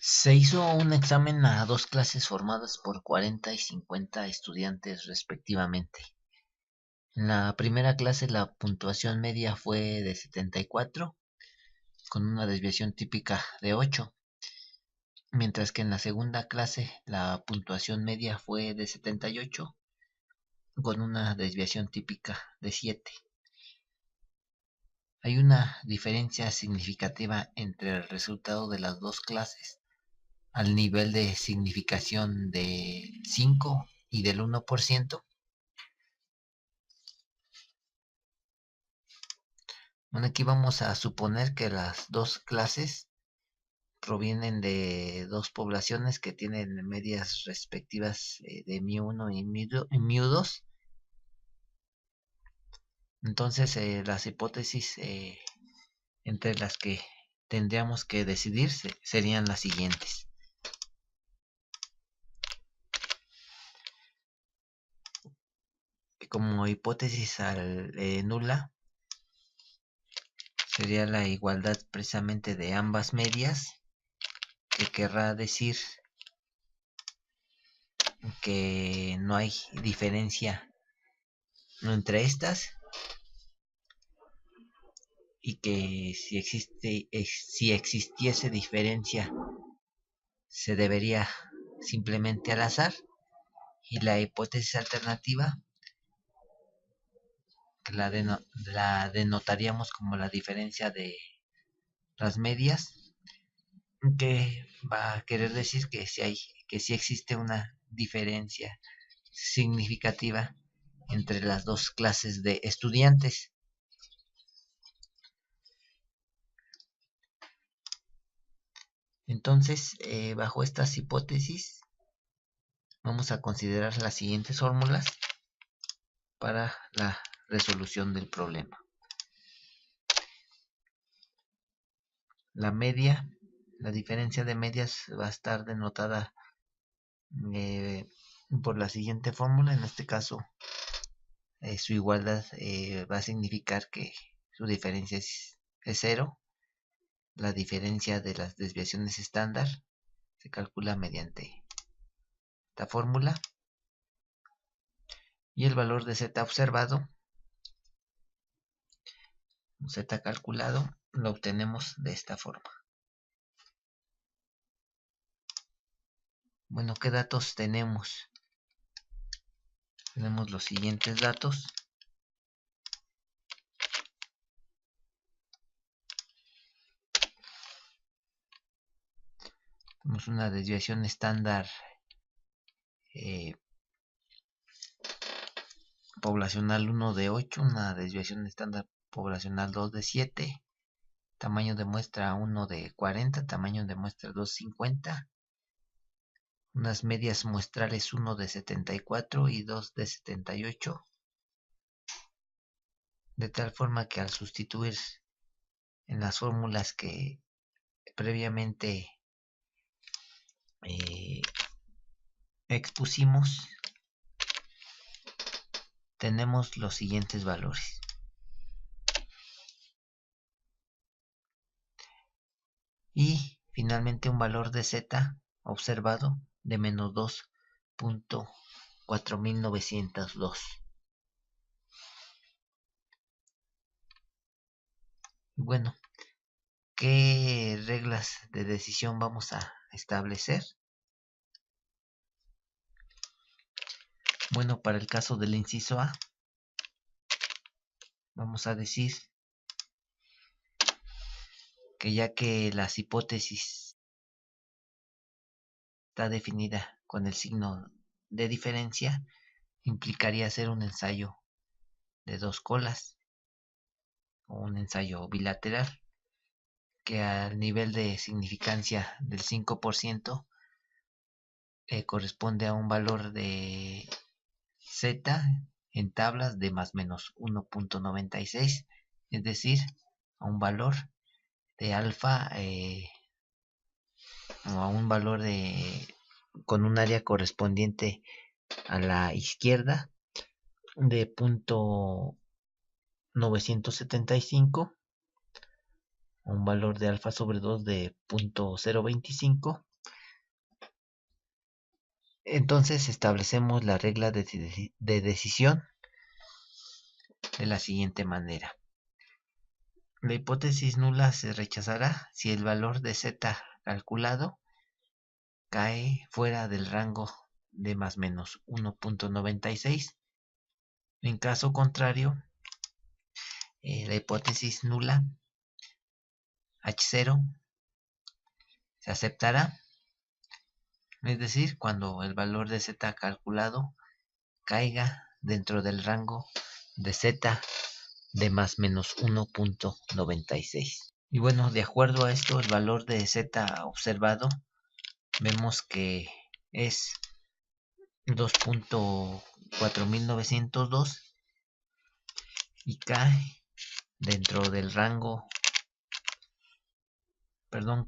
Se hizo un examen a dos clases formadas por 40 y 50 estudiantes respectivamente. En la primera clase la puntuación media fue de 74, con una desviación típica de 8, mientras que en la segunda clase la puntuación media fue de 78, con una desviación típica de 7. Hay una diferencia significativa entre el resultado de las dos clases al nivel de significación de 5 y del 1%. Bueno, aquí vamos a suponer que las dos clases provienen de dos poblaciones que tienen medias respectivas de μ1 y μ2. Entonces, las hipótesis entre las que tendríamos que decidir serían las siguientes. Como hipótesis nula, sería la igualdad precisamente de ambas medias, que querrá decir que no hay diferencia entre estas y que si existiese diferencia se debería simplemente al azar. Y la hipótesis alternativa que la denotaríamos como la diferencia de las medias, que va a querer decir que sí existe una diferencia significativa entre las dos clases de estudiantes. Entonces, bajo estas hipótesis, vamos a considerar las siguientes fórmulas para la resolución del problema. La media, la diferencia de medias va a estar denotada por la siguiente fórmula. En este caso, su igualdad va a significar que su diferencia es 0. La diferencia de las desviaciones estándar se calcula mediante esta fórmula. Y el valor de z observado, z calculado, lo obtenemos de esta forma. Bueno, ¿qué datos tenemos? Tenemos los siguientes datos. Tenemos una desviación estándar poblacional 1 de 8, una desviación estándar poblacional 2 de 7, tamaño de muestra 1 de 40, tamaño de muestra 250, unas medias muestrales 1 de 74 y 2 de 78, de tal forma que al sustituir en las fórmulas que previamente expusimos, tenemos los siguientes valores. Y finalmente un valor de z observado de menos 2.4902. Bueno, ¿qué reglas de decisión vamos a establecer? Bueno, para el caso del inciso A, vamos a decir que ya que las hipótesis está definida con el signo de diferencia, implicaría hacer un ensayo de dos colas o un ensayo bilateral que al nivel de significancia del 5% corresponde a un valor de z en tablas de más menos 1.96, es decir, a un valor de alfa o a un valor con un área correspondiente a la izquierda de 0.975, un valor de alfa sobre 2 de 0.025 Entonces establecemos la regla de decisión de la siguiente manera. La hipótesis nula se rechazará si el valor de z calculado cae fuera del rango de más menos 1.96. En caso contrario, la hipótesis nula H0 se aceptará, es decir, cuando el valor de z calculado caiga dentro del rango de z de más menos 1.96. Y bueno, de acuerdo a esto, el valor de z observado vemos que es 2.4902 y cae dentro del rango,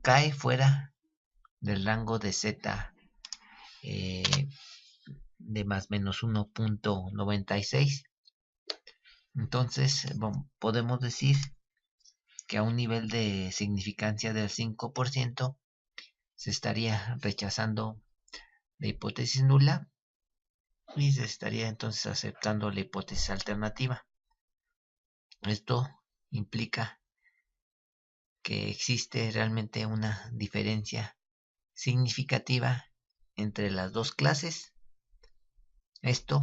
cae fuera del rango de z de más menos 1.96. Entonces podemos decir que a un nivel de significancia del 5% se estaría rechazando la hipótesis nula y se estaría entonces aceptando la hipótesis alternativa. Esto implica que existe realmente una diferencia significativa entre las dos clases, esto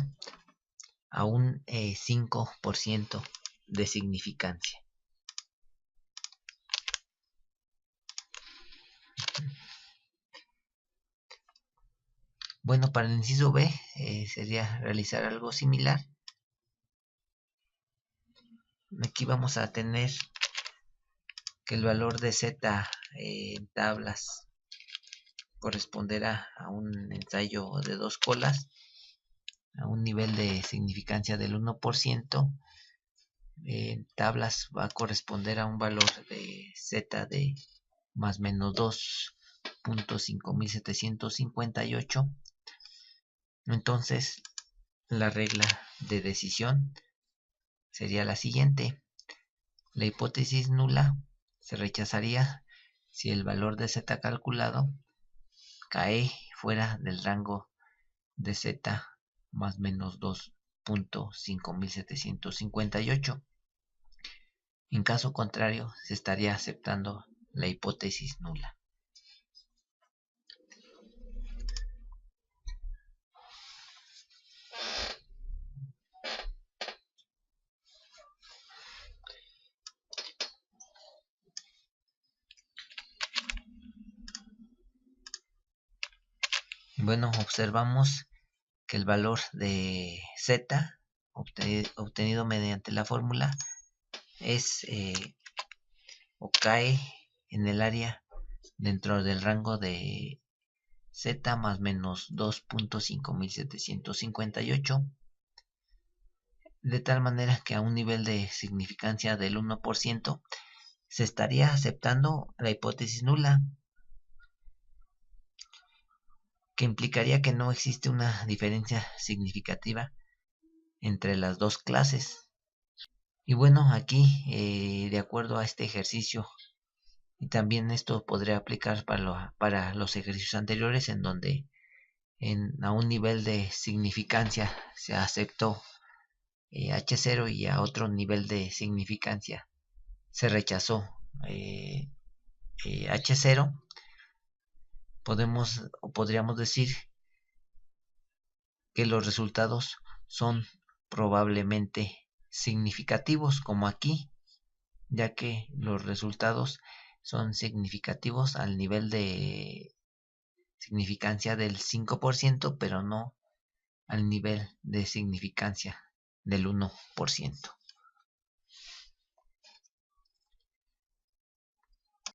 a un 5% de significancia. Bueno, para el inciso B sería realizar algo similar. Aquí vamos a tener que el valor de z en tablas corresponderá a un ensayo de dos colas a un nivel de significancia del 1%. En tablas va a corresponder a un valor de z de más menos 2.5758. Entonces la regla de decisión sería la siguiente. La hipótesis nula se rechazaría si el valor de z calculado cae fuera del rango de z más menos 2.5758. En caso contrario, se estaría aceptando la hipótesis nula. Bueno, observamos que el valor de z obtenido mediante la fórmula es o cae en el área dentro del rango de z más menos 2.5758, de tal manera que a un nivel de significancia del 1% se estaría aceptando la hipótesis nula, que implicaría que no existe una diferencia significativa entre las dos clases. Y bueno, aquí, de acuerdo a este ejercicio, y también esto podría aplicar para los ejercicios anteriores, en donde a un nivel de significancia se aceptó H0 y a otro nivel de significancia se rechazó H0, podríamos decir que los resultados son probablemente significativos, como aquí, ya que los resultados son significativos al nivel de significancia del 5%, pero no al nivel de significancia del 1%.